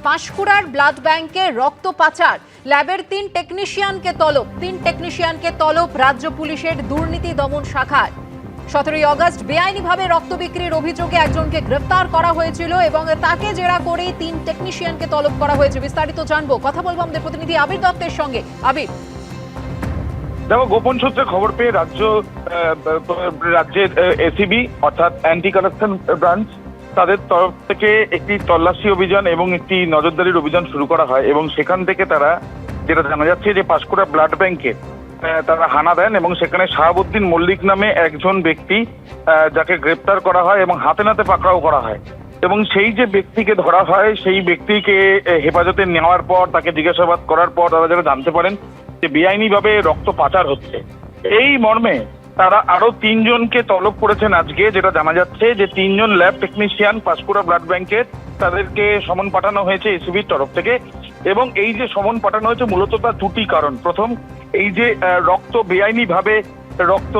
পাঁশকুড়ার blood ব্যাংকে রক্ত পাচার, ল্যাবের 3 টেকনিশিয়ানকে তলব রাজ্য পুলিশের দুর্নীতি দমন শাখার। 17ই আগস্ট বেআইনিভাবে রক্ত বিক্রির অভিযোগে একজনকে গ্রেফতার করা হয়েছিল এবং তাকে জেরা করেই 3 টেকনিশিয়ানকে তলব করা হয়েছে। বিস্তারিত জানবো, কথা বলবো আমাদের প্রতিনিধি আবির দত্তের সঙ্গে। আবির, দেখো, গোপন সূত্রে খবর পেয়ে রাজ্যের এসিবি অর্থাৎ অ্যান্টি কারাপশন ব্রাঞ্চ তাদের তরফ থেকে একটি তল্লাশি অভিযান এবং একটি নজরদারির অভিযান শুরু করা হয় এবং সেখান থেকে তারা যেটা জানা যাচ্ছে যে পাঁশকুড়া ব্লাড ব্যাংকে তারা হানা দেন এবং সেখানে শাহাবুদ্দিন মল্লিক নামে একজন ব্যক্তি যাকে গ্রেপ্তার করা হয় এবং হাতে নাতে পাকড়াও করা হয় এবং সেই যে ব্যক্তিকে ধরা হয় সেই ব্যক্তিকে হেফাজতে নেওয়ার পর তাকে জিজ্ঞাসাবাদ করার পর তারা যারা জানতে পারেন যে বেআইনিভাবে রক্ত পাচার হচ্ছে। এই মর্মে তারা আরো 3 জনকে তলব করেছেন আজকে, যেটা জানা যাচ্ছে যে 3 জন ল্যাব টেকনিশিয়ান পাঁশকুড়া ব্লাড ব্যাংকের, তাদেরকে সমন পাঠানো হয়েছে এসিবির তরফ থেকে। এবং এই যে সমন পাঠানো হয়েছে মূলত তার 2টি কারণ। প্রথম, এই যে রক্ত বেআইনিভাবে রক্ত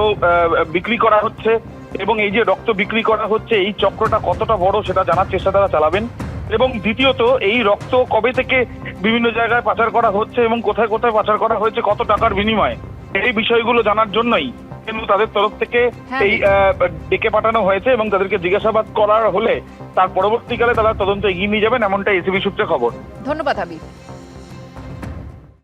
বিক্রি করা হচ্ছে এবং এই যে রক্ত বিক্রি করা হচ্ছে এই চক্রটা কতটা বড় সেটা জানার চেষ্টা তারা চালাবেন। এবং দ্বিতীয়ত, এই রক্ত কবে থেকে বিভিন্ন জায়গায় পাচার করা হচ্ছে এবং কোথায় কোথায় পাচার করা হয়েছে, কত টাকার বিনিময়ে, এই বিষয়গুলো জানার জন্যই কিন্তু তাদের তরফ থেকে এই ডেকে পাঠানো হয়েছে এবং তাদেরকে জিজ্ঞাসাবাদ করার হলে তার পরবর্তীকালে তারা তদন্ত এগিয়ে নিয়ে যাবেন, এমনটা এসিবি সূত্রে খবর। ধন্যবাদ আবির।